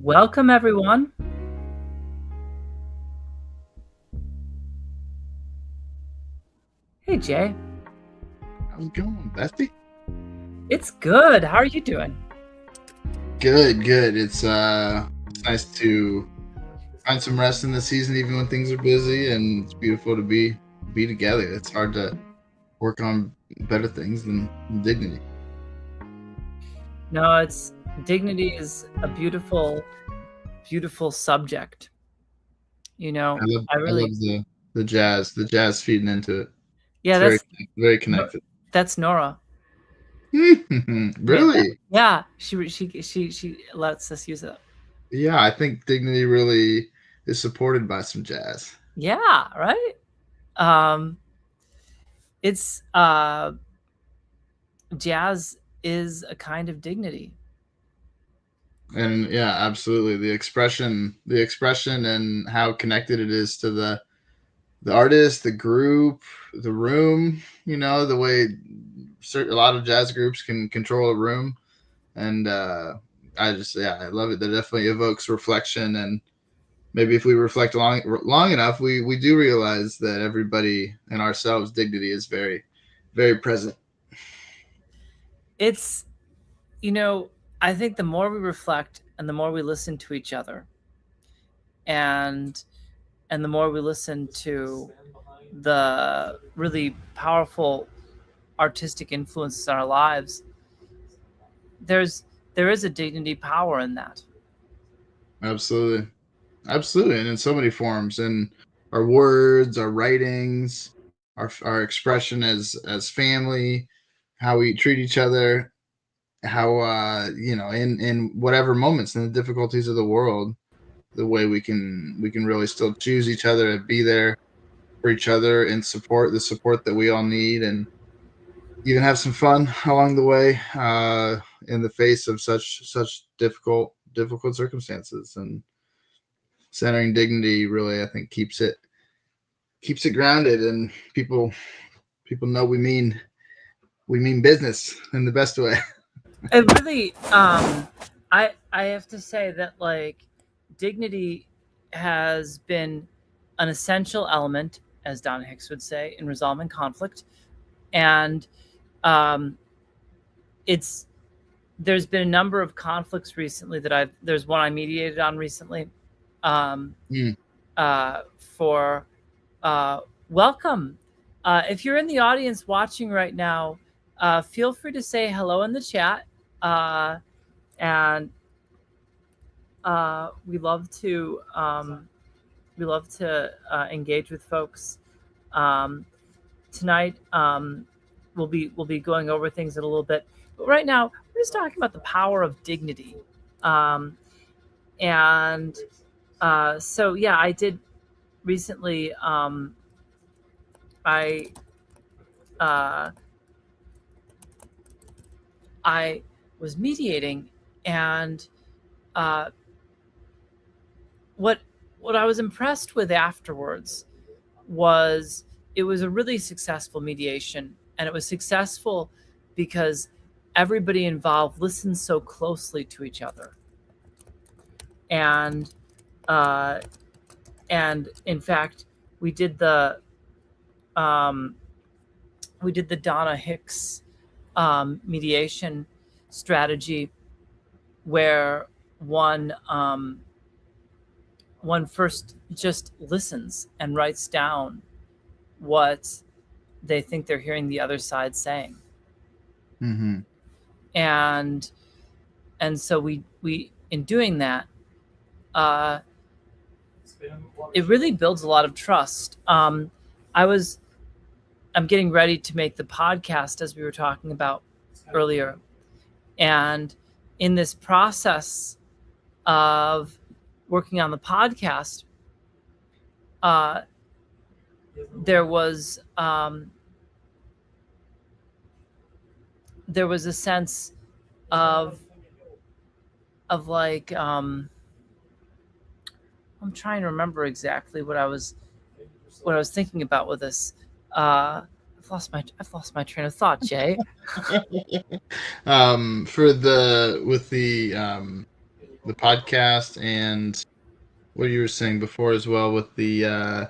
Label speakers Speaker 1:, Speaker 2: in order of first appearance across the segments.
Speaker 1: Welcome, everyone. Hey, Jay.
Speaker 2: How's it going, Bestie?
Speaker 1: It's good. How are you doing?
Speaker 2: Good, good. It's nice to find some rest in the season, even when things are busy, and it's beautiful to be together. It's hard to work on better things than dignity.
Speaker 1: No, it's dignity is a beautiful, beautiful subject. You know,
Speaker 2: I love the jazz feeding into it. It's very connected.
Speaker 1: that's Nora.
Speaker 2: Really?
Speaker 1: Yeah, she lets us use it.
Speaker 2: Yeah, I think dignity really is supported by some jazz.
Speaker 1: Yeah, right. It's jazz is a kind of dignity.
Speaker 2: And yeah, absolutely. The expression and how connected it is to the artist, the group, the room, the way a lot of jazz groups can control a room. And I love it. That definitely evokes reflection. And maybe if we reflect long enough, we do realize that everybody and ourselves, dignity is very, very present.
Speaker 1: It's, I think the more we reflect and the more we listen to each other and the more we listen to the really powerful artistic influences in our lives, there is a dignity power in that.
Speaker 2: Absolutely. Absolutely. And in so many forms, and our words, our writings, our expression as family, how we treat each other, how in whatever moments, in the difficulties of the world, the way we can really still choose each other and be there for each other and support the support that we all need, and even have some fun along the way, in the face of such difficult circumstances. And centering dignity really, I think, keeps it grounded, and people know we mean business in the best way.
Speaker 1: It really, I have to say that like dignity has been an essential element, as Don Hicks would say, in resolving conflict, and um, it's there's been a number of conflicts recently that there's one I mediated on recently, um,
Speaker 2: Mm.
Speaker 1: for welcome. If you're in the audience watching right now, feel free to say hello in the chat. And we love to engage with folks. Tonight, we'll be going over things in a little bit, but right now we're just talking about the power of dignity. And so yeah, I did recently. I uh, I was mediating, and uh, what I was impressed with afterwards was it was a really successful mediation, and it was successful because everybody involved listened so closely to each other, and uh, in fact we did the Donna Hicks mediation strategy, where one first just listens and writes down what they think they're hearing the other side saying.
Speaker 2: Mm-hmm.
Speaker 1: And so we in doing that, it really builds a lot of trust. I'm getting ready to make the podcast, as we were talking about earlier, and in this process of working on the podcast, there was a sense of like I'm trying to remember exactly what I was thinking about with this. I've lost my train of thought, Jay.
Speaker 2: For the with the the podcast and what you were saying before as well with the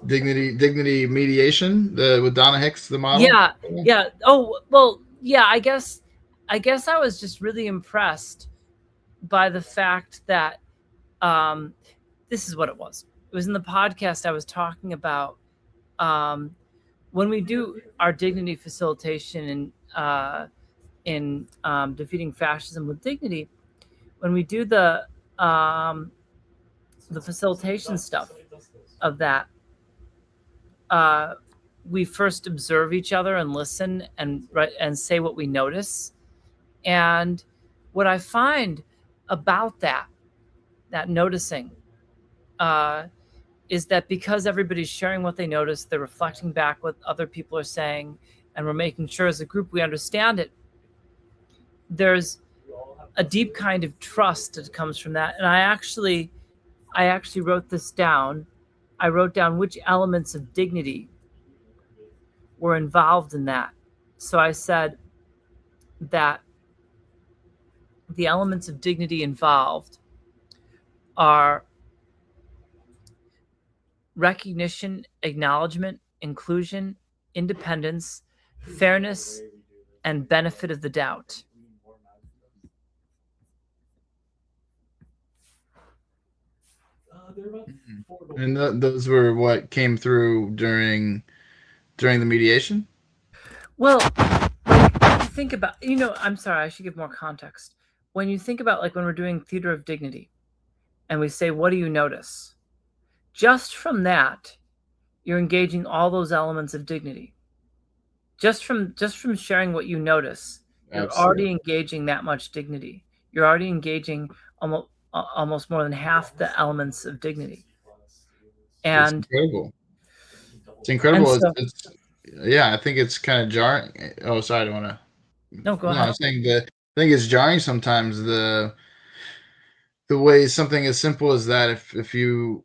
Speaker 2: dignity mediation, the with Donna Hicks, the model.
Speaker 1: Yeah, yeah. Oh, well, yeah, I guess I was just really impressed by the fact that um this is what it was. It was in the podcast I was talking about um when we do our dignity facilitation in defeating fascism with dignity, when we do the facilitation stuff of that, uh, we first observe each other and listen and say what we notice. And what I find about that noticing, uh, is that because everybody's sharing what they notice, they're reflecting back what other people are saying, and we're making sure as a group we understand it. There's a deep kind of trust that comes from that. And I actually wrote this down. I wrote down which elements of dignity were involved in that. So I said that the elements of dignity involved are recognition, acknowledgement, inclusion, independence, fairness, and benefit of the doubt.
Speaker 2: And those were what came through during the mediation.
Speaker 1: Well, like you think about, I'm sorry, I should give more context. When you think about like when we're doing theater of dignity and we say, what do you notice? Just from that, you're engaging all those elements of dignity. Just from sharing what you notice, you're already
Speaker 2: Absolutely,
Speaker 1: engaging that much dignity. You're already engaging almost more than half the elements of dignity.
Speaker 2: it's
Speaker 1: And
Speaker 2: incredible. It's
Speaker 1: and
Speaker 2: incredible.
Speaker 1: so
Speaker 2: It's yeah. I think it's kind of jarring. Oh, sorry, I don't want to.
Speaker 1: no, go
Speaker 2: No, I'm
Speaker 1: ahead.
Speaker 2: saying that I think it's jarring sometimes the way something as simple as that. If you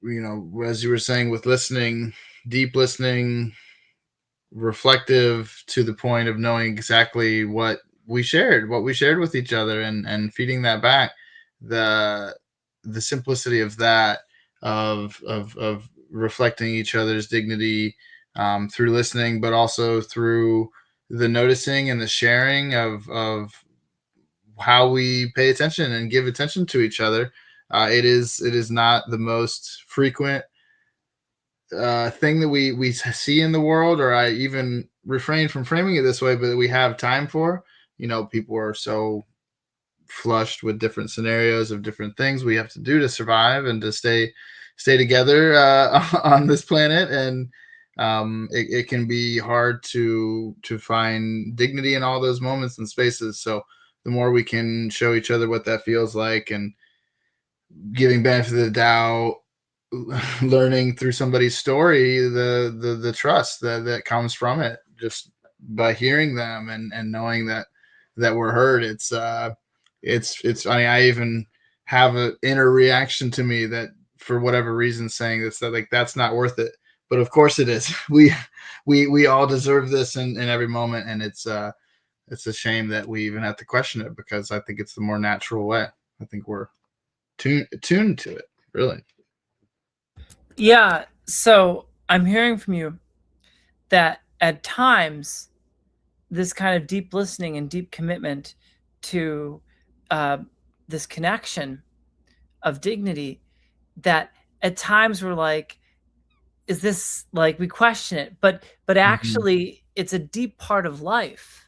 Speaker 2: know, as you were saying with listening, deep listening, reflective to the point of knowing exactly what we shared with each other, and feeding that back, the the simplicity of that, of reflecting each other's dignity through listening, but also through the noticing and the sharing of how we pay attention and give attention to each other. It is not the most frequent thing that we see in the world, or I even refrain from framing it this way, but we have time for. You know, people are so flushed with different scenarios of different things we have to do to survive and to stay together on this planet, and it can be hard to find dignity in all those moments and spaces. So the more we can show each other what that feels like, and giving benefit of the doubt, learning through somebody's story, the trust that comes from it, just by hearing them, and knowing that we're heard. It's I mean, I even have an inner reaction to me that, for whatever reason, saying this, that like that's not worth it, but of course it is. We all deserve this in every moment, and it's a shame that we even have to question it, because I think it's the more natural way. I think we're tuned to it, really.
Speaker 1: Yeah, so I'm hearing from you that at times this kind of deep listening and deep commitment to uh, this connection of dignity, that at times we're like, is this like, we question it, but
Speaker 2: Mhm.
Speaker 1: actually it's a deep part of life.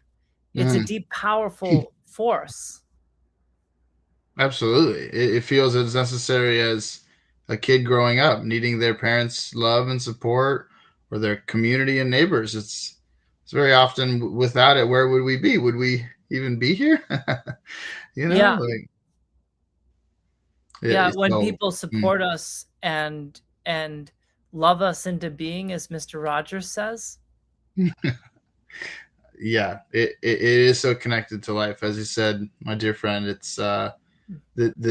Speaker 1: It's a
Speaker 2: Mm,
Speaker 1: deep, powerful force.
Speaker 2: absolutely. It feels as necessary as a kid growing up needing their parents' love and support, or their community and neighbors. It's very often without it, where would we be? Would we even be here? You know,
Speaker 1: Yeah,
Speaker 2: like
Speaker 1: yeah. When
Speaker 2: so.
Speaker 1: people
Speaker 2: Mm,
Speaker 1: support us and love us into being, as Mr. Rogers says.
Speaker 2: yeah, it is so connected to life, as you said, my dear friend. It's the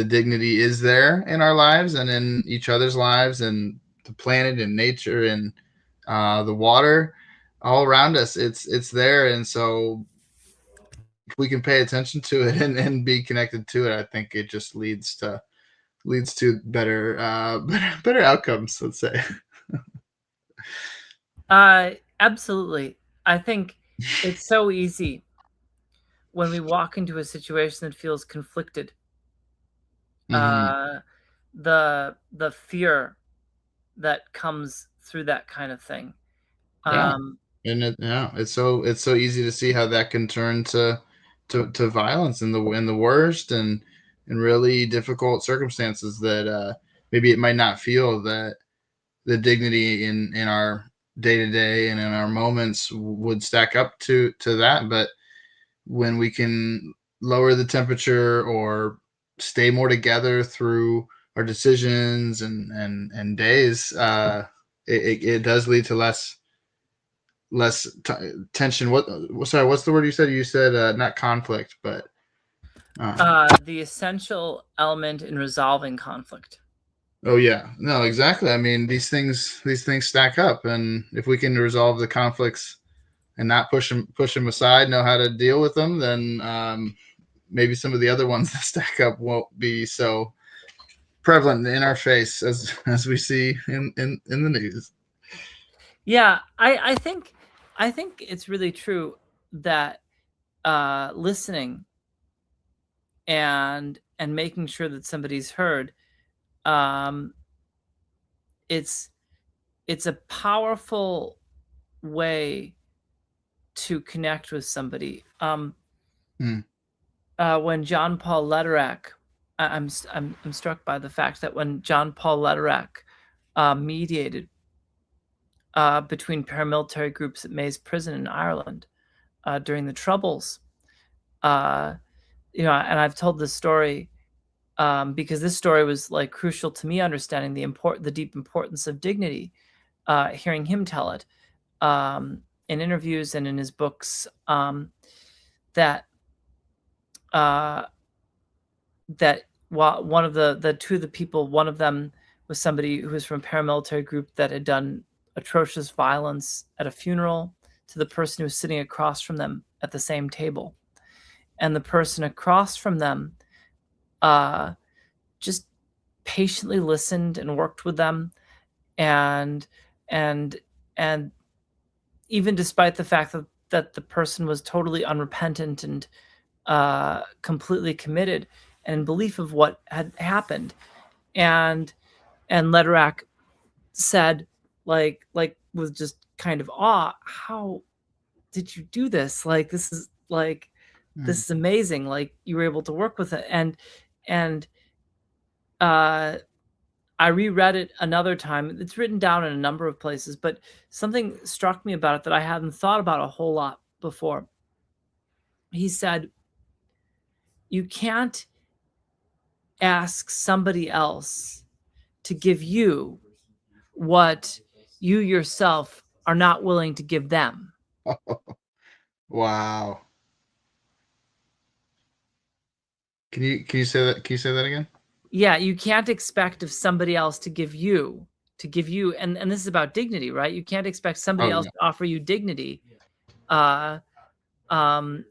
Speaker 2: dignity is there in our lives and in each other's lives, and the planet and nature and the water all around us. It's there, and so if we can pay attention to it and be connected to it, I think it just leads to better better outcomes, let's say.
Speaker 1: Absolutely. I think it's so easy when we walk into a situation that feels conflicted.
Speaker 2: Hmm.
Speaker 1: Uh, the fear that comes through that kind of thing.
Speaker 2: Yeah.
Speaker 1: Um,
Speaker 2: And it's so easy to see how that can turn to violence in the worst and really difficult circumstances that maybe it might not feel that the dignity in our day to day and in our moments would stack up to that. But when we can lower the temperature or stay more together through our decisions and days, it does lead to less tension. What? Sorry, what's the word you said? You said not conflict, but
Speaker 1: the essential element in resolving conflict.
Speaker 2: oh yeah, no, exactly. I mean, these things stack up, and if we can resolve the conflicts and not push them aside, know how to deal with them, then maybe some of the other ones that stack up won't be so prevalent in our face as we see in the news.
Speaker 1: Yeah, I think it's really true that listening and making sure that somebody's heard, um, it's it's a powerful way to connect with somebody.
Speaker 2: Hmm.
Speaker 1: When John Paul Lederach, I'm struck by the fact that when John Paul Lederach mediated between paramilitary groups at Mays Prison in Ireland during the Troubles, uh, and I've told this story because this story was like crucial to me understanding the deep importance of dignity. Hearing him tell it in interviews and in his books, that uh, that while one of the two of the people, one of them was somebody who was from a paramilitary group that had done atrocious violence at a funeral to the person who was sitting across from them at the same table, and the person across from them uh, just patiently listened and worked with them, and and and even despite the fact that the person was totally unrepentant and completely committed and in belief of what had happened, and Lederach said, like with just kind of awe, "How did you do this? Like
Speaker 2: Hmm.
Speaker 1: this is amazing. Like you were able to work with it." And uh, I reread it another time. It's written down in a number of places, but something struck me about it that I hadn't thought about a whole lot before. He said, "You can't ask somebody else to give you what you yourself are not willing to give them."
Speaker 2: Wow. Can you say that? Can you say that again?
Speaker 1: Yeah, you can't expect of somebody else to give you, and this is about dignity, right? You can't expect somebody
Speaker 2: Oh
Speaker 1: else
Speaker 2: yeah.
Speaker 1: to offer you dignity uh,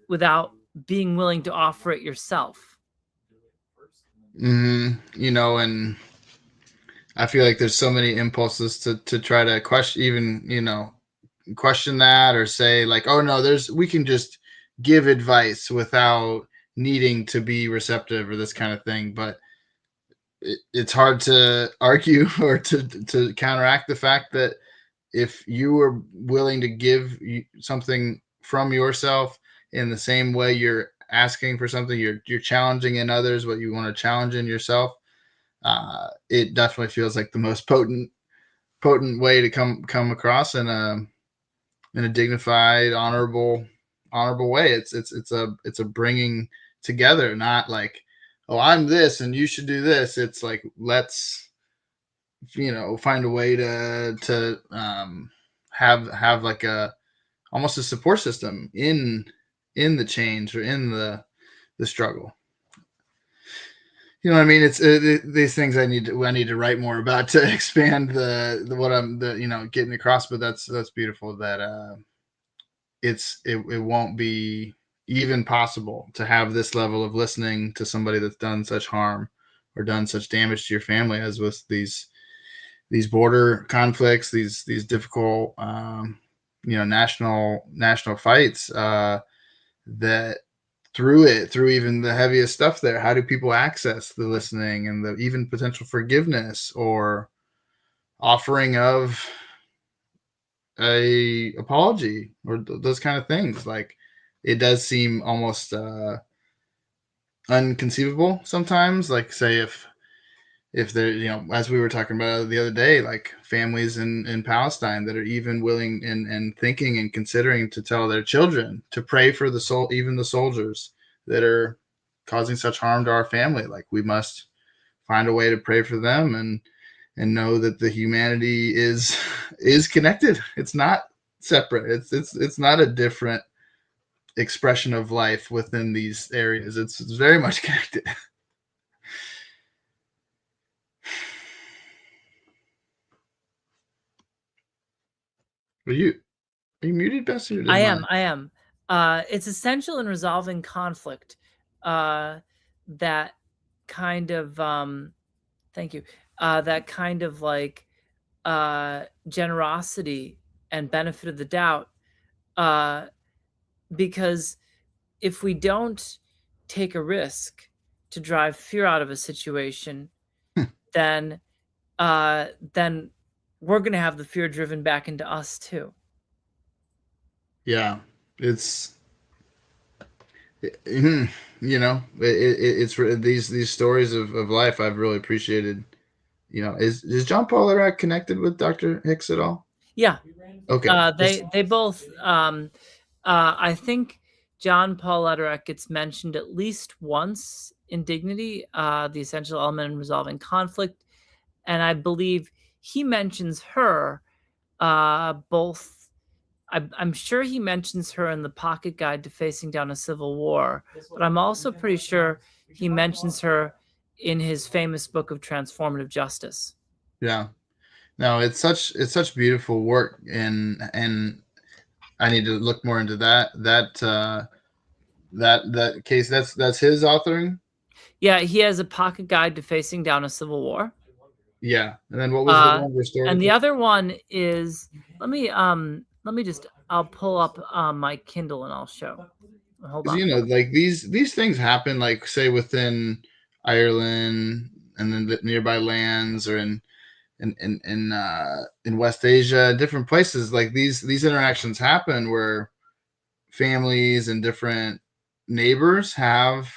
Speaker 1: without being willing to offer it yourself.
Speaker 2: You know, and I feel like there's so many impulses to try to question, even question that or say like, oh no, there's we can just give advice without needing to be receptive or this kind of thing. But it's hard to argue or to counteract the fact that if you were willing to give something from yourself in the same way you're asking for something, you're challenging in others what you want to challenge in yourself. It definitely feels like the most potent way to come across in a dignified, honorable way. It's a bringing together, not like, oh, I'm this and you should do this. It's like, let's find a way to have like a almost a support system in the change or in the struggle. You know what I mean? These things I need to write more about to expand the what I'm the getting across. But that's beautiful that it won't be even possible to have this level of listening to somebody that's done such harm or done such damage to your family as with these border conflicts, these difficult national fights, that through even the heaviest stuff there, how do people access the listening and the even potential forgiveness or offering of a apology or those kind of things? Like, it does seem almost unconceivable sometimes. Like, say if there, as we were talking about the other day, like families in Palestine that are even willing and thinking and considering to tell their children to pray for even the soldiers that are causing such harm to our family. Like, we must find a way to pray for them and know that the humanity is connected. It's not separate. It's not a different expression of life within these areas. It's very much connected. Are you muted, Bessie, or did
Speaker 1: I
Speaker 2: my...
Speaker 1: am. I am. It's essential in resolving conflict. That kind of thank you. That kind of like generosity and benefit of the doubt. Uh, because if we don't take a risk to drive fear out of a situation, then then we're going to have the fear driven back into us too.
Speaker 2: Yeah, it's it's these stories of life I've really appreciated. Is John Paul Lederach connected with Dr. Hicks at all?
Speaker 1: Yeah.
Speaker 2: Okay.
Speaker 1: They both. I think John Paul Lederach gets mentioned at least once in Dignity, the essential element in resolving conflict, and I believe he mentions her both. I'm sure he mentions her in the Pocket Guide to Facing Down a Civil War, but I'm also pretty sure he mentions her in his famous book of Transformative Justice.
Speaker 2: Yeah. No, it's such beautiful work, and I need to look more into that case. That's his authoring.
Speaker 1: Yeah, he has a Pocket Guide to Facing Down a Civil War.
Speaker 2: Yeah, and then what was the
Speaker 1: Uh,
Speaker 2: one
Speaker 1: and the
Speaker 2: restorative?
Speaker 1: other one is let me just I'll pull up my Kindle and I'll show. Hold
Speaker 2: Because
Speaker 1: on.
Speaker 2: like these things happen, like say within Ireland and then the nearby lands, or in West Asia, different places. Like these interactions happen where families and different neighbors have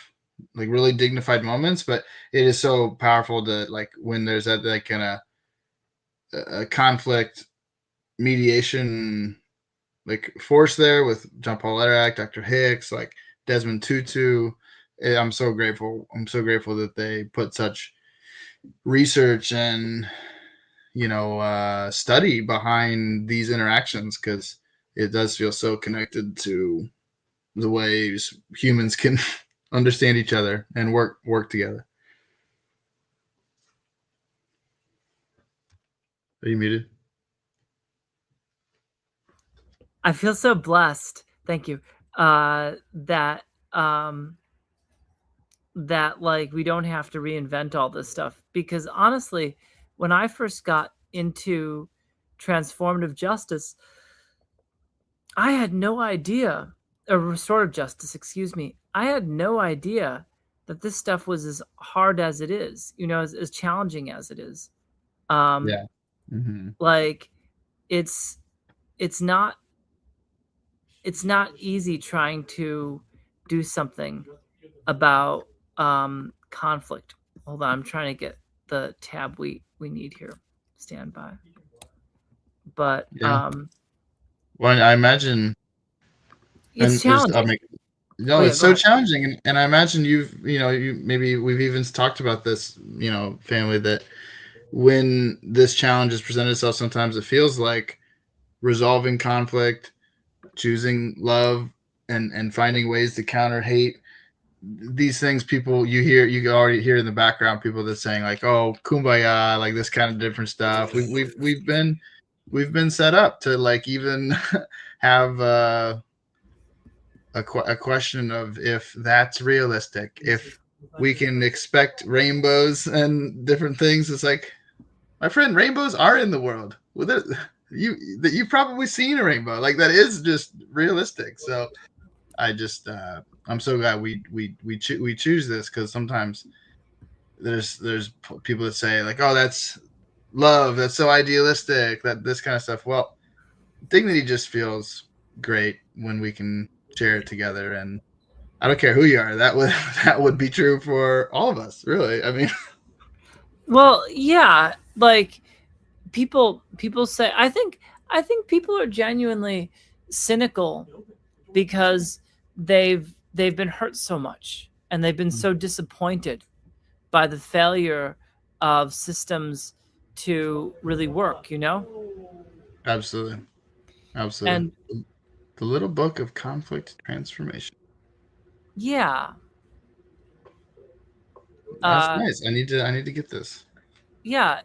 Speaker 2: like really dignified moments, but it is so powerful to, like, when there's that, like, kind of a conflict mediation, like, force there with John Paul Lederach, Dr. Hicks, like Desmond Tutu. I'm so grateful. I'm so grateful that they put such research and study behind these interactions, because it does feel so connected to the ways humans can understand each other and work together. Are you muted?
Speaker 1: I feel so blessed. Thank you. That that like we don't have to reinvent all this stuff, because honestly, when I first got into transformative justice, I had no idea, or restorative justice, excuse me. I had no idea that this stuff was as hard as it is, as challenging as it is. Um,
Speaker 2: Yeah. Mm-hmm.
Speaker 1: like it's it's not it's not easy trying to do something about conflict. Hold on, I'm trying to get the tab we need here. Stand by. But
Speaker 2: Yeah. Well, I imagine,
Speaker 1: it's
Speaker 2: and there's, I
Speaker 1: challenging.
Speaker 2: mean,
Speaker 1: Oh
Speaker 2: no,
Speaker 1: yeah,
Speaker 2: it's
Speaker 1: go
Speaker 2: so
Speaker 1: ahead.
Speaker 2: challenging, and I imagine you maybe we've even talked about this, family, that when this challenge has presented itself, sometimes it feels like resolving conflict, choosing love, and finding ways to counter hate. These things, people, you already hear in the background people that saying, like, oh, kumbaya, like this kind of different stuff. We've been set up to, like, even have a question of if that's realistic, if we can expect rainbows and different things. It's like, my friend, rainbows are in the world. You've probably seen a rainbow. Like, that is just realistic. So I'm so glad we choose this, because sometimes there's people that say like, oh, that's love, that's so idealistic, that this kind of stuff. Well, dignity just feels great when we can share it together, and I don't care who you are. That would be true for all of us, really. I mean,
Speaker 1: Well, yeah, like people say, I think people are genuinely cynical because they've been hurt so much, and they've been so disappointed by the failure of systems to really work, you know?
Speaker 2: absolutely, absolutely.
Speaker 1: And
Speaker 2: The little book of conflict transformation.
Speaker 1: yeah,
Speaker 2: That's
Speaker 1: uh,
Speaker 2: nice. I need to get this.
Speaker 1: yeah,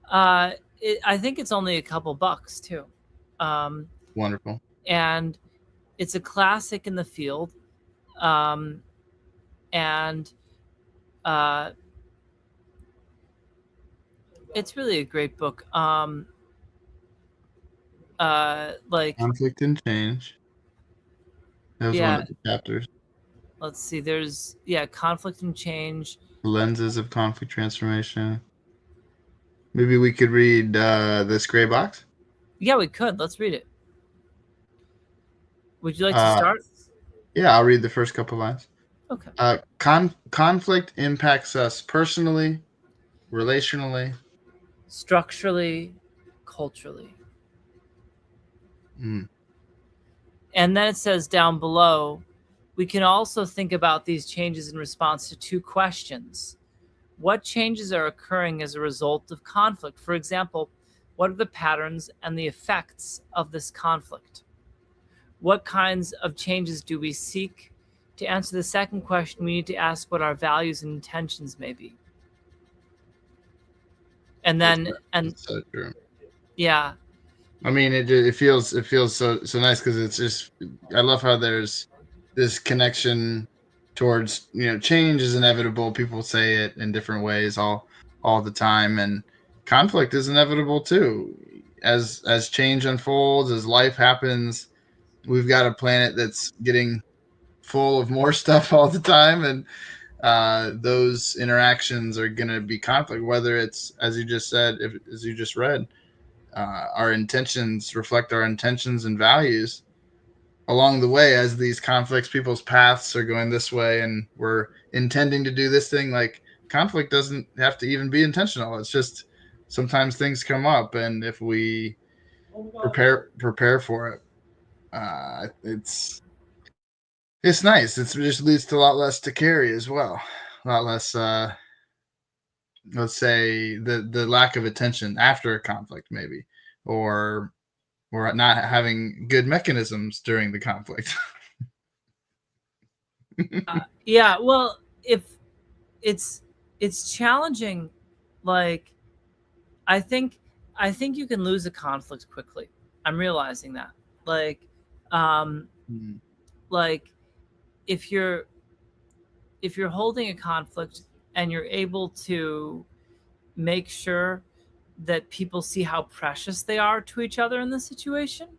Speaker 1: I think it's only a couple bucks too. Um,
Speaker 2: Wonderful.
Speaker 1: and it's a classic in the field. Um, and uh, it's really a great book. Like,
Speaker 2: Conflict and change. That was one
Speaker 1: yeah,
Speaker 2: of the chapters.
Speaker 1: let's see. There's, yeah, conflict and change.
Speaker 2: Lenses of conflict transformation. Maybe we could read this gray box.
Speaker 1: Yeah, we could. Let's read it. Would you like to
Speaker 2: Uh,
Speaker 1: start?
Speaker 2: yeah, I'll read the first couple lines.
Speaker 1: Okay.
Speaker 2: Conflict impacts us personally, relationally.
Speaker 1: Structurally, culturally.
Speaker 2: Mm,
Speaker 1: And then it says down below, we can also think about these changes in response to two questions. What changes are occurring as a result of conflict? For example, what are the patterns and the effects of this conflict? What kinds of changes do we seek? To answer the second question, we need to ask what our values and intentions may be. And then, and
Speaker 2: that's so true.
Speaker 1: yeah,
Speaker 2: I mean, it feels so nice, because it's just, I love how there's this connection towards, change is inevitable. People say it in different ways all the time, and conflict is inevitable too. As change unfolds, as life happens, we've got a planet that's getting full of more stuff all the time, and those interactions are going to be conflict, whether it's, as you just said, as you just read, our intentions reflect our intentions and values along the way. As these conflicts, people's paths are going this way, and we're intending to do this thing. Like, conflict doesn't have to even be intentional. It's just sometimes things come up, and if we prepare for it, it's nice. It just leads to a lot less to carry as well. A lot less, let's say, the lack of attention after a conflict, maybe, or not having good mechanisms during the conflict.
Speaker 1: yeah. Well, if it's it's challenging, like I think I think you can lose a conflict quickly. I'm realizing that. Like, um,
Speaker 2: Mm,
Speaker 1: like if you're holding a conflict and you're able to make sure that people see how precious they are to each other in the situation,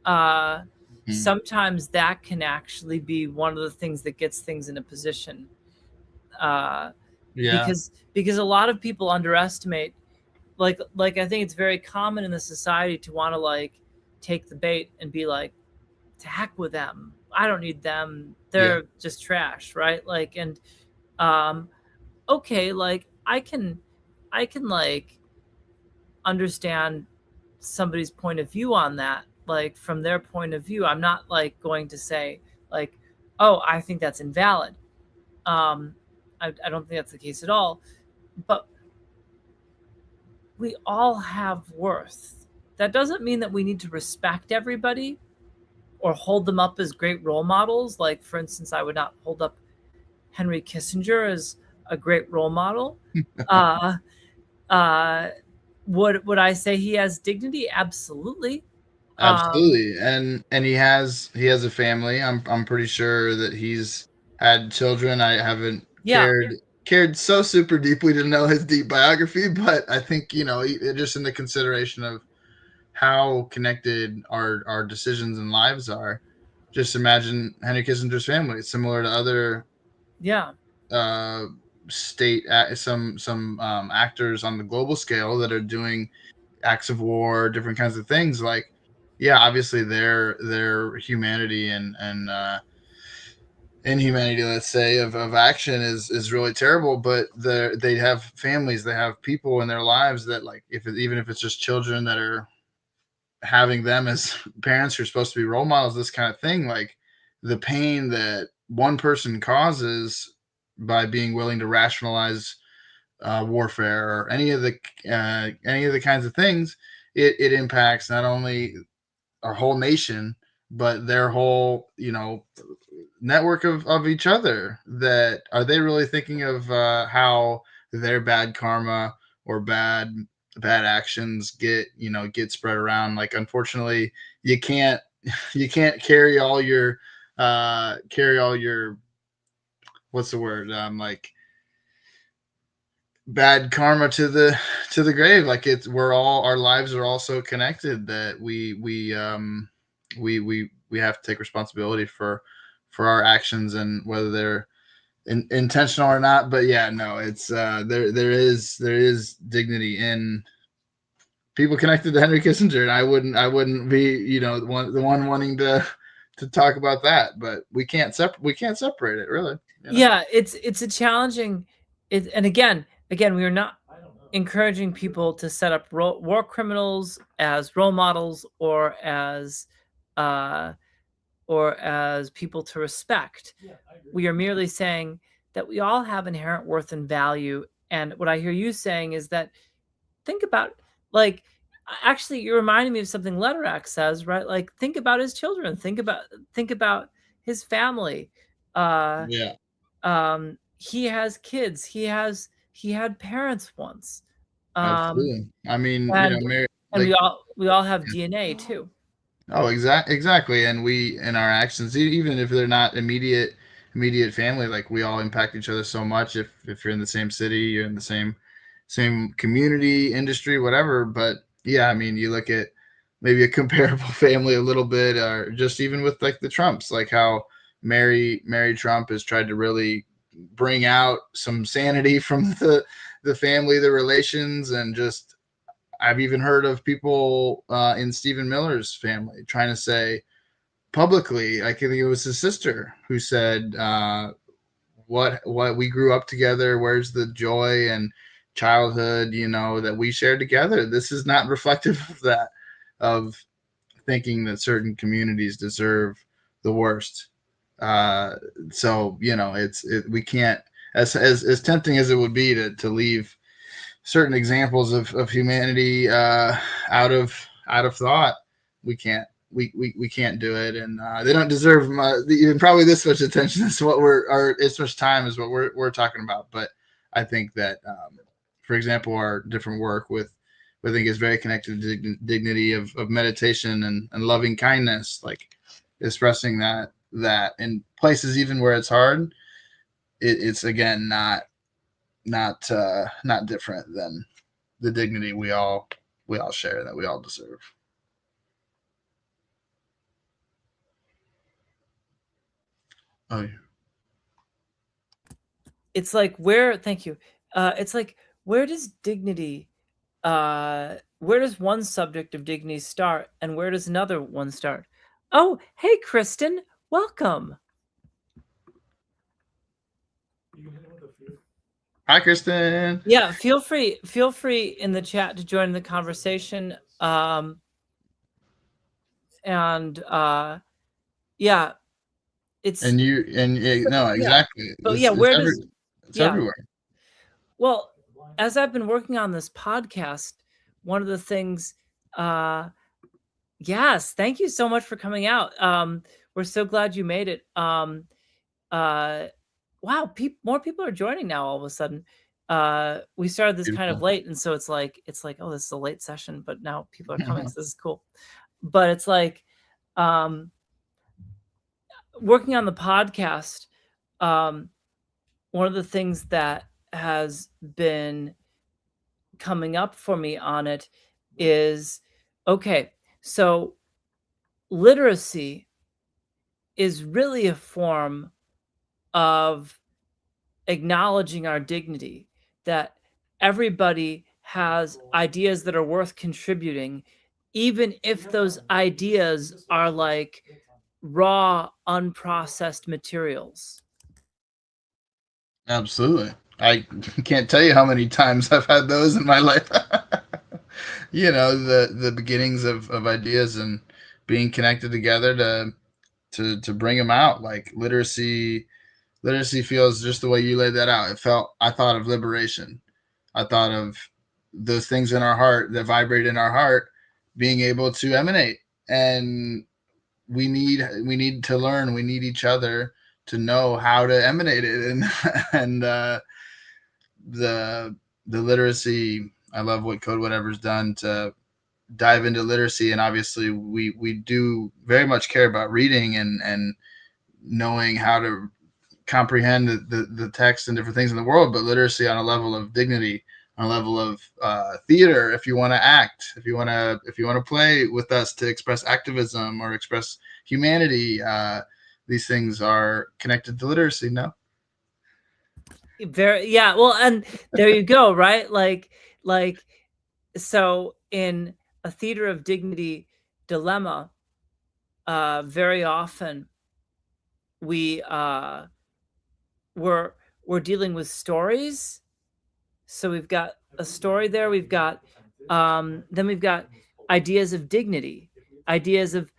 Speaker 1: uh,
Speaker 2: mm.
Speaker 1: sometimes that can actually be one of the things that gets things in a position. Uh,
Speaker 2: Yeah.
Speaker 1: because a lot of people underestimate, like I think it's very common in the society to want to like take the bait and be like, to heck with them. I don't need them.
Speaker 2: Yeah.
Speaker 1: They're just trash, right? Like, and um, okay, like I can like understand somebody's point of view on that. Like from their point of view, I'm not like going to say like, oh, I think that's invalid. Um, I don't think that's the case at all. But we all have worth. That doesn't mean that we need to respect everybody or hold them up as great role models. Like, for instance, I would not hold up Henry Kissinger as a great role model. Uh, uh, would I say he has dignity? Absolutely.
Speaker 2: Absolutely, and he has a family. I'm pretty sure that he's had children. I haven't
Speaker 1: Yeah,
Speaker 2: cared so super deeply to know his deep biography, but I think just in the consideration of how connected our decisions and lives are. Just imagine Henry Kissinger's family. It's similar to other
Speaker 1: yeah,
Speaker 2: uh, some actors on the global scale that are doing acts of war, different kinds of things. Like, yeah, obviously their humanity and inhumanity, let's say, of action is really terrible. But they have families, they have people in their lives that, like, even if it's just children that are having them as parents who are supposed to be role models, this kind of thing, like the pain that one person causes by being willing to rationalize warfare or any of the kinds of things, it impacts not only our whole nation but their whole network of each other. That are they really thinking of how their bad karma or bad actions get spread around? Like, unfortunately, you can't you can't carry all your what's the word, like, bad karma to the grave. Like, it's we're all our lives are all so connected that we have to take responsibility for our actions, and whether they're intentional or not. But yeah, no, it's there is dignity in people connected to Henry Kissinger, and I wouldn't be the one wanting to talk about that. But we can't separate it, really.
Speaker 1: yeah. It's a challenging. And again, we are not encouraging people to set up war criminals as role models uh, or as people to respect. We are merely saying that we all have inherent worth and value. And what I hear you saying is that think about, like, actually you're reminding me of something Letterack says, right? Like, think about his children, think about his family. Uh
Speaker 2: Yeah,
Speaker 1: he has kids, he had parents once. Um
Speaker 2: absolutely. I mean,
Speaker 1: and
Speaker 2: Mary,
Speaker 1: and
Speaker 2: like,
Speaker 1: we all have DNA too.
Speaker 2: oh, exactly. And we, in our actions, even if they're not immediate family, like, we all impact each other so much. If you're in the same city, you're in the same community, industry, whatever. But yeah, I mean, you look at maybe a comparable family a little bit, or just even with, like, the Trumps, like how Mary Trump has tried to really bring out some sanity from the family, the relations, and just I've even heard of people in Stephen Miller's family trying to say publicly, I think it was his sister who said, "What we grew up together. Where's the joy and childhood, that we shared together? This is not reflective of that, of thinking that certain communities deserve the worst." Uh, so we can't, as tempting as it would be to leave certain examples of humanity out of thought. We can't do it, and they don't deserve even probably this much attention as what as much time as what we're talking about. But I think that, for example, our different work with I think is very connected to dignity of meditation and loving kindness, like expressing that in places even where it's hard. It's again not different than the dignity we all share, that we all deserve. Oh, yeah.
Speaker 1: It's like, where thank you. It's like, where does dignity where does one subject of dignity start and where does another one start? Oh, hey Kristen, welcome.
Speaker 2: Hi, Kristen.
Speaker 1: Yeah, feel free in the chat to join the conversation. And yeah, it's
Speaker 2: And no,
Speaker 1: yeah.
Speaker 2: exactly.
Speaker 1: But yeah,
Speaker 2: It's
Speaker 1: where does
Speaker 2: it's
Speaker 1: yeah.
Speaker 2: everywhere.
Speaker 1: Well, as I've been working on this podcast, one of the things yes, thank you so much for coming out. We're so glad you made it. Uh wow, more people are joining now all of a sudden. We started this kind of
Speaker 2: Beautiful.
Speaker 1: late, and so it's like, oh, this is a late session, but now people are coming, so this is cool. but it's like, um, working on the podcast, um, one of the things that has been coming up for me on it is, okay, so literacy is really a form of acknowledging our dignity, that everybody has ideas that are worth contributing, even if those ideas are like raw, unprocessed materials.
Speaker 2: Absolutely. I can't tell you how many times I've had those in my life. The beginnings of ideas and being connected together to bring them out. Like literacy feels just the way you laid that out. I thought of liberation. I thought of those things in our heart that vibrate in our heart being able to emanate. And we need to learn. We need each other to know how to emanate it. And the the literacy. I love what Code Whatever's done to dive into literacy, and obviously we do very much care about reading and knowing how to comprehend the text and different things in the world, but literacy on a level of dignity, on a level of theater. If you want to act, if you want to play with us to express activism or express humanity, these things are connected to literacy. No.
Speaker 1: Very, yeah. Well, and there you go, right? Like, so in a theater of dignity dilemma, very often we we're we're dealing with stories. So we've got a story there. Then we've got ideas of dignity, ideas of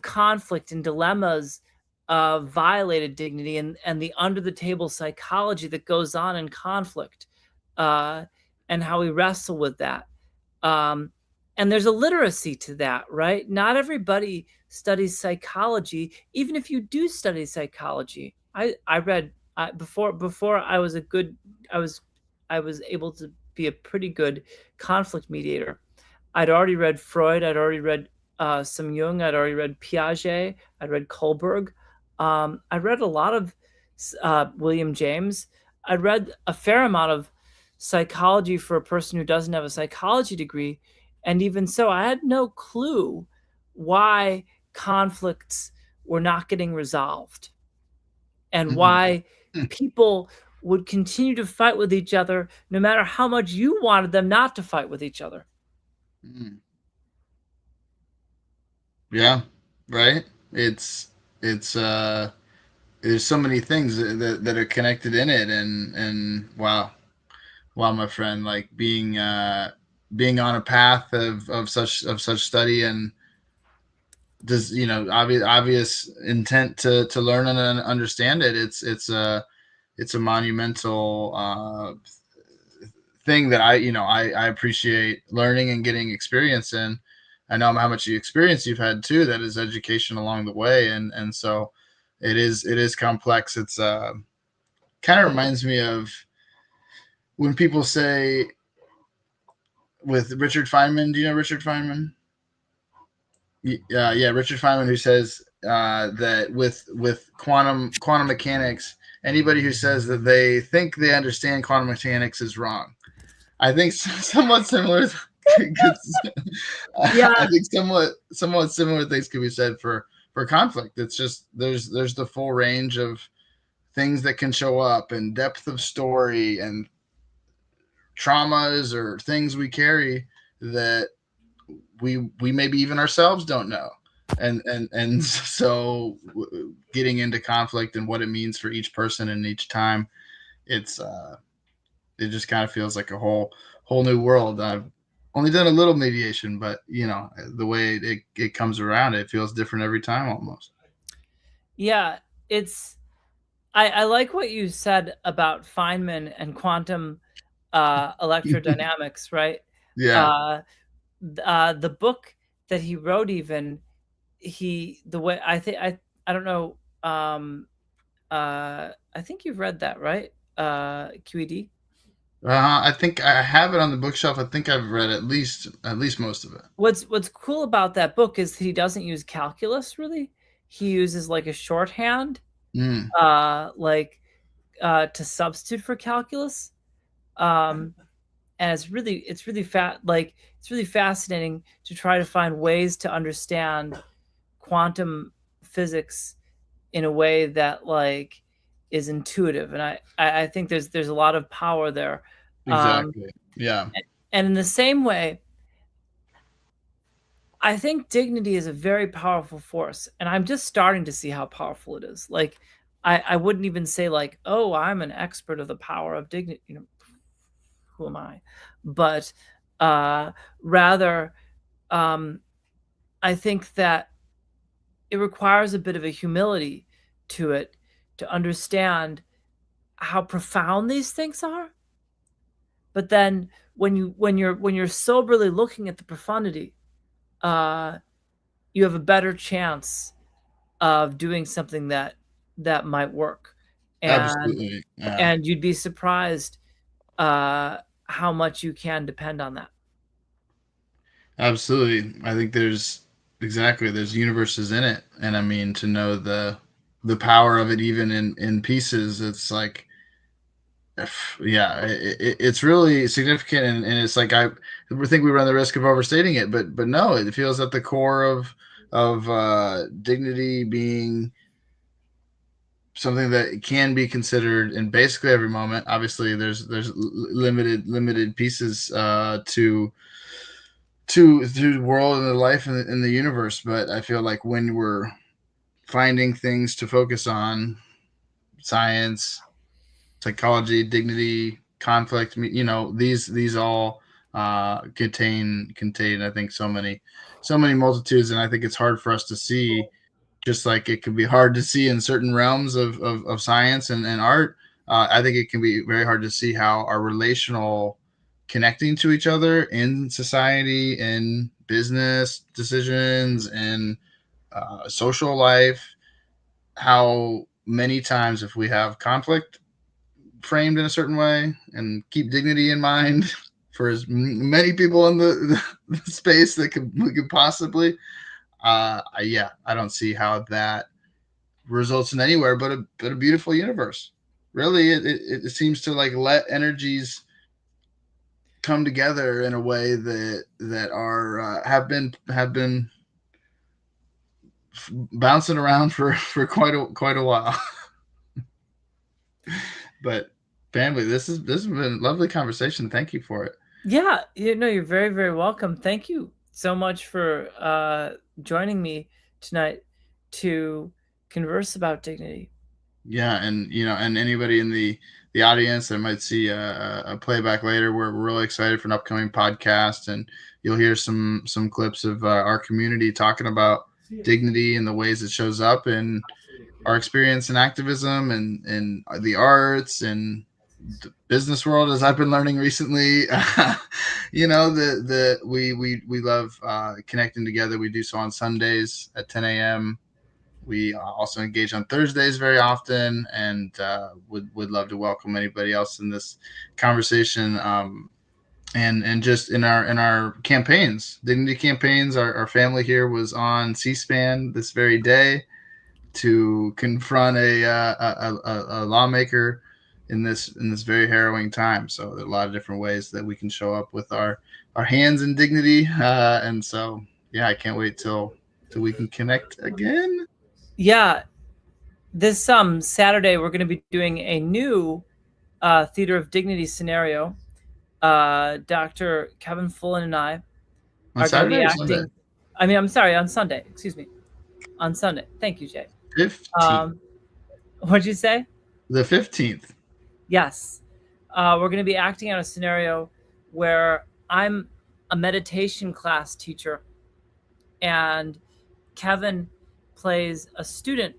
Speaker 1: conflict and dilemmas of violated dignity, and the under the table psychology that goes on in conflict, uh, and how we wrestle with that. Um, and there's a literacy to that, right? Not everybody studies psychology. Even if you do study psychology, I read, before I was a good I was I was able to be a pretty good conflict mediator. I'd already read Freud. I'd already read some Jung. I'd already read Piaget. I'd read Kohlberg. I read a lot of William James. I read a fair amount of psychology for a person who doesn't have a psychology degree. And even so, I had no clue why conflicts were not getting resolved and
Speaker 2: Mm-hmm.
Speaker 1: why people would continue to fight with each other no matter how much you wanted them not to fight with each other.
Speaker 2: Mm-hmm. Yeah. Right. It's there's so many things that are connected in it, and wow, my friend, like being on a path of such study, and does obvious intent to learn and understand it. It's a monumental thing that I appreciate learning and getting experience in. I know how much experience you've had too. That is education along the way, and so it is complex. It's kind of reminds me of when people say with Richard Feynman. Do you know Richard Feynman? Yeah, Richard Feynman, who says that with quantum mechanics, anybody who says that they think they understand quantum mechanics is wrong. I think somewhat similar. I
Speaker 1: Yeah,
Speaker 2: think somewhat similar things could be said for conflict. It's just there's the full range of things that can show up, and depth of story, and traumas or things we carry that we maybe even ourselves don't know. And so getting into conflict and what it means for each person and each time, it's it just kind of feels like a whole new world. I've only done a little mediation, but the way it comes around, it feels different every time almost.
Speaker 1: yeah. It's I like what you said about Feynman and quantum electrodynamics, right?
Speaker 2: Yeah.
Speaker 1: Uh, the book that he wrote, even the way I don't know. I think you've read that, right? QED.
Speaker 2: I think I have it on the bookshelf. I think I've read at least most of it.
Speaker 1: What's cool about that book is he doesn't use calculus really. He uses like a shorthand,
Speaker 2: Mm,
Speaker 1: like to substitute for calculus. Um, and it's really fascinating to try to find ways to understand quantum physics in a way that like is intuitive, and I think there's a lot of power there. um,
Speaker 2: exactly. Yeah.
Speaker 1: and in the same way, I think dignity is a very powerful force, and I'm just starting to see how powerful it is. Like, I wouldn't even say like, oh, I'm an expert of the power of dignity. Who am I? But rather, um, I think that it requires a bit of a humility to it to understand how profound these things are. But then when you're soberly looking at the profundity, uh, you have a better chance of doing something that might work, and
Speaker 2: Absolutely. Yeah.
Speaker 1: and you'd be surprised uh, how much you can depend on that.
Speaker 2: Absolutely. I think there's universes in it, and I mean to know the power of it even in pieces. It's like, yeah, it's really significant, and it's like I think we run the risk of overstating it, but no, it feels at the core of dignity being something that can be considered in basically every moment. Obviously, there's limited pieces to the world and the life and the universe, but I feel like when we're finding things to focus on, science, psychology, dignity, conflict, these all contain I think so many multitudes, and I think it's hard for us to see, just like it can be hard to see in certain realms of science and art. I think it can be very hard to see how our relational connecting to each other in society, in business decisions, and social life, how many times if we have conflict framed in a certain way and keep dignity in mind for as many people in the space that we could possibly, yeah, I don't see how that results in anywhere but a beautiful universe. Really, it seems to like let energies come together in a way that are have been bouncing around for quite a while. But family, this has been a lovely conversation. Thank you for it.
Speaker 1: Yeah, you're very, very welcome. Thank you so much for joining me tonight to converse about dignity.
Speaker 2: Yeah, and anybody in the audience that might see a playback later, we're really excited for an upcoming podcast, and you'll hear some clips of our community talking about dignity and the ways it shows up in our experience in activism and the arts and the business world, as I've been learning recently. We love connecting together. We do so on Sundays at 10 a.m. We also engage on Thursdays very often, and would love to welcome anybody else in this conversation. And just in our campaigns, dignity campaigns. Our family here was on C-SPAN this very day to confront a lawmaker in this very harrowing time. So there are a lot of different ways that we can show up with our hands in dignity, and so yeah, I can't wait till we can connect again.
Speaker 1: Yeah, this Saturday we're going to be doing a new Theater of Dignity scenario. Dr. Kevin Fullen and I
Speaker 2: On
Speaker 1: are going to
Speaker 2: Saturday
Speaker 1: be
Speaker 2: or Sunday?
Speaker 1: acting. I mean, I'm sorry, on Sunday. Excuse me, on Sunday. Thank you, Jay.
Speaker 2: 15th.
Speaker 1: Um, what'd you say?
Speaker 2: The 15th.
Speaker 1: Yes. We're going to be acting out a scenario where I'm a meditation class teacher and Kevin plays a student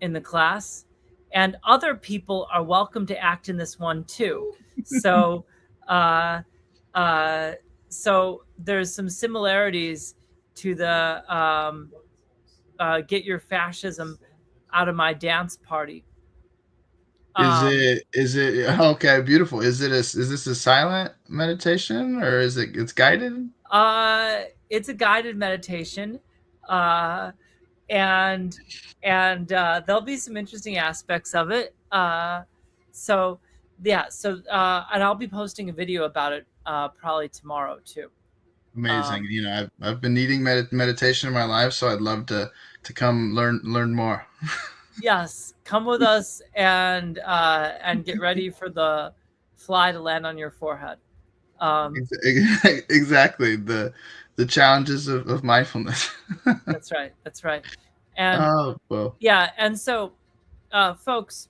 Speaker 1: in the class, and other people are welcome to act in this one too. So, uh, uh, so there's some similarities to the Get Your Fascism Out of My Dance Party Um,
Speaker 2: is it okay, beautiful. Is this a silent meditation or is it's guided?
Speaker 1: it's a guided meditation, uh, and there'll be some interesting aspects of it. So yeah, and I'll be posting a video about it probably tomorrow too.
Speaker 2: Amazing.
Speaker 1: Um,
Speaker 2: You know, I've been needing meditation in my life, so I'd love to come learn more.
Speaker 1: yes, come with us and get ready for the fly to land on your forehead. Um,
Speaker 2: Exactly, the challenges of mindfulness.
Speaker 1: that's right. That's right. And
Speaker 2: Oh, well,
Speaker 1: yeah, and so folks,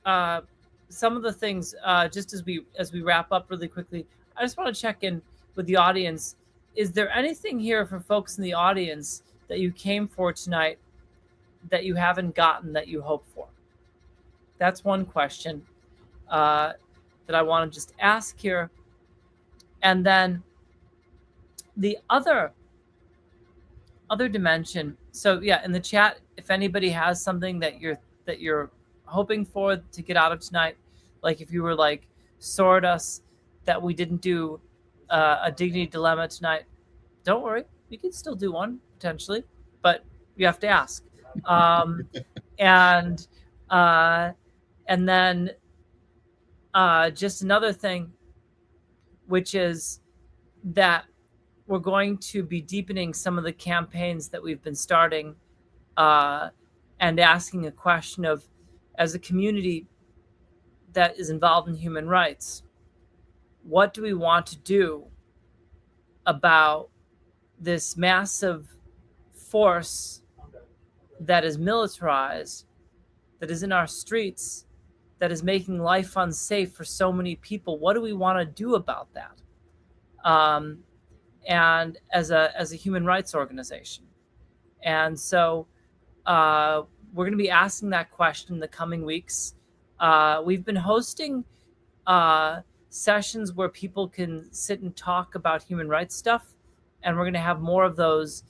Speaker 1: uh, some of the things just as we wrap up really quickly, I just want to check in with the audience. Is there anything here for folks in the audience that you came for tonight that you haven't gotten that you hope for? That's one question uh, that I want to just ask here. And then the other dimension. So yeah, in the chat, if anybody has something that you're hoping for to get out of tonight, like if you were like sore at us that we didn't do a dignity dilemma tonight, don't worry, we can still do one potentially, but you have to ask. Um, and uh, and then just another thing, which is that we're going to be deepening some of the campaigns that we've been starting uh, and asking a question of, as a community that is involved in human rights, what do we want to do about this massive force that is militarized, that is in our streets, that is making life unsafe for so many people? What do we want to do about that? Um, and as a human rights organization, and so we're going to be asking that question in the coming weeks. We've been hosting uh, sessions where people can sit and talk about human rights stuff, and we're going to have more of those.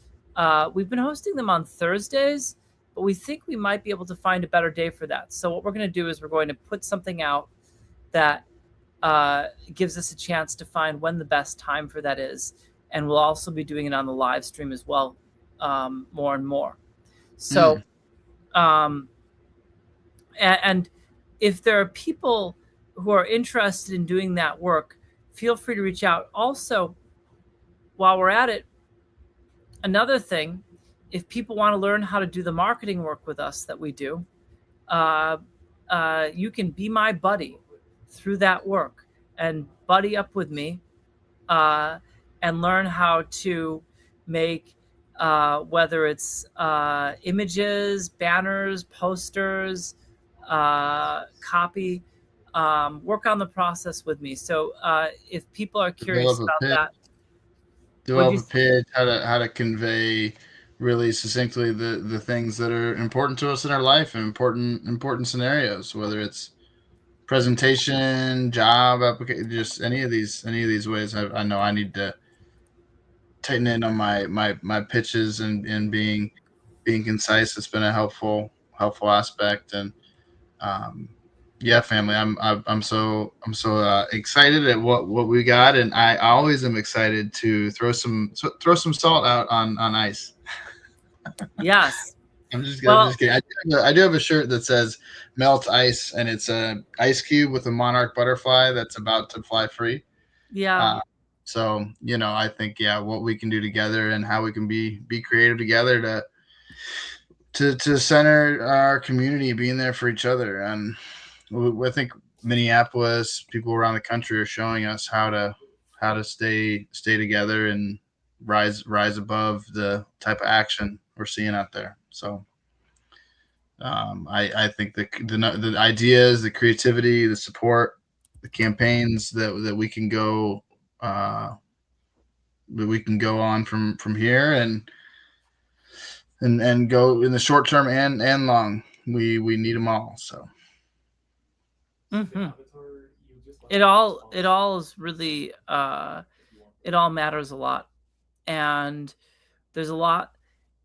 Speaker 1: We've been hosting them on Thursdays, but we think we might be able to find a better day for that. So what we're going to do is we're going to put something out that gives us a chance to find when the best time for that is, and we'll also be doing it on the live stream as well, more and more. So
Speaker 2: mm,
Speaker 1: um, and if there are people who are interested in doing that work, feel free to reach out. Also, while we're at it, another thing, if people want to learn how to do the marketing work with us that we do, uh, you can be my buddy through that work and buddy up with me uh, and learn how to make whether it's images, banners, posters, copy, work on the process with me. So if people are curious
Speaker 2: develop a
Speaker 1: about
Speaker 2: pitch,
Speaker 1: that, would
Speaker 2: develop
Speaker 1: you?
Speaker 2: a pitch, how to convey really succinctly the things that are important to us in our life and important scenarios, whether it's presentation, job application, just any of these ways. I know I need to tighten in on my pitches and being concise. It's been a helpful aspect, and um, yeah, family. I'm so excited at what we got, and I always am excited to throw some salt out on ice.
Speaker 1: Yes.
Speaker 2: I'm
Speaker 1: Well,
Speaker 2: just kidding. I do have a shirt that says "Melt Ice," and it's a ice cube with a monarch butterfly that's about to fly free.
Speaker 1: yeah.
Speaker 2: Uh, so you know, I think yeah, what we can do together and how we can be creative together to center our community, being there for each other, and I think Minneapolis, people around the country are showing us how to stay together and rise above the type of action we're seeing out there. So I think the ideas, the creativity, the support, the campaigns that we can go that we can go on from here and go in the short term and long. We need them all. So
Speaker 1: hmm it all is really it all matters a lot, and there's a lot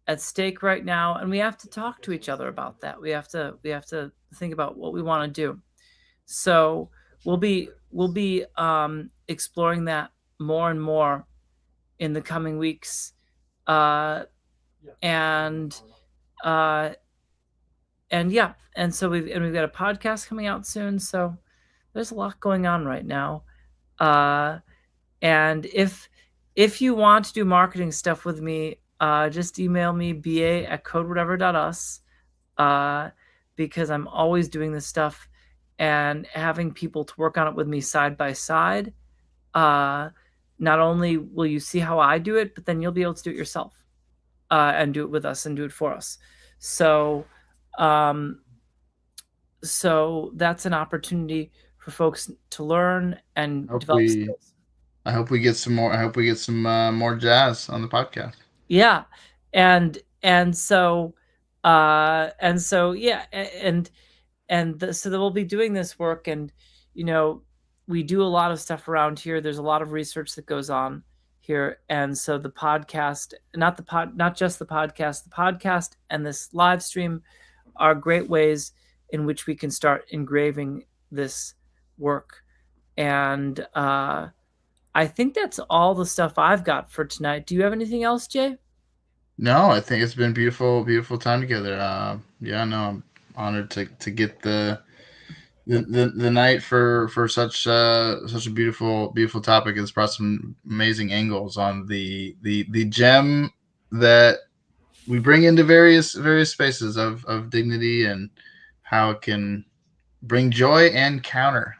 Speaker 1: at stake right now, and we have to talk to each other about that. We have to think about what we want to do. So we'll be exploring that more and more in the coming weeks, uh, and uh, and yeah, and so we've got a podcast coming out soon. So there's a lot going on right now. Uh, and if you want to do marketing stuff with me, just email me ba@codewhatever.us, uh, because I'm always doing this stuff and having people to work on it with me side by side. Uh, Not only will you see how I do it, but then you'll be able to do it yourself, and do it with us and do it for us. So, um, so that's an opportunity for folks to learn and
Speaker 2: Hope
Speaker 1: develop
Speaker 2: we
Speaker 1: skills.
Speaker 2: I hope we get some more. I hope we get some more jazz on the podcast.
Speaker 1: Yeah, and so yeah, so we'll be doing this work, and you know we do a lot of stuff around here. There's a lot of research that goes on here, and so the podcast, not just the podcast and this live stream are great ways in which we can start engraving this work. And I think that's all the stuff I've got for tonight. Do you have anything else, Jay?
Speaker 2: No, I think it's been beautiful, beautiful time together. Yeah, no, I'm honored to get the night for such a beautiful topic. It's brought some amazing angles on the gem that we bring into various spaces of dignity, and how it can bring joy and counter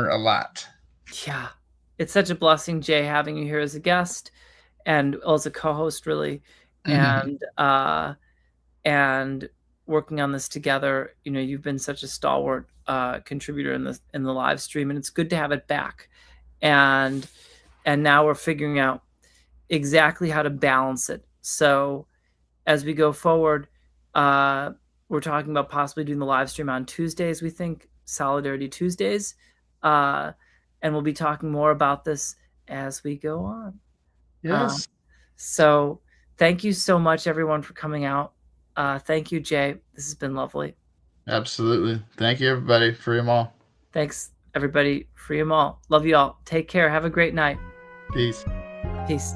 Speaker 2: a lot.
Speaker 1: Yeah, it's such a blessing, Jay, having you here as a guest and as a co-host, really, and and working on this together. You've been such a stalwart contributor in the live stream, and it's good to have it back. And now we're figuring out exactly how to balance it. So as we go forward, we're talking about possibly doing the live stream on Tuesdays. We think Solidarity Tuesdays, and we'll be talking more about this as we go on.
Speaker 2: Yes.
Speaker 1: So thank you so much, everyone, for coming out. Thank you, Jay. This has been lovely.
Speaker 2: Absolutely. Thank you, everybody. Free them all.
Speaker 1: Thanks, everybody. Free them all. Love you all. Take care. Have a great night.
Speaker 2: Peace.
Speaker 1: Peace.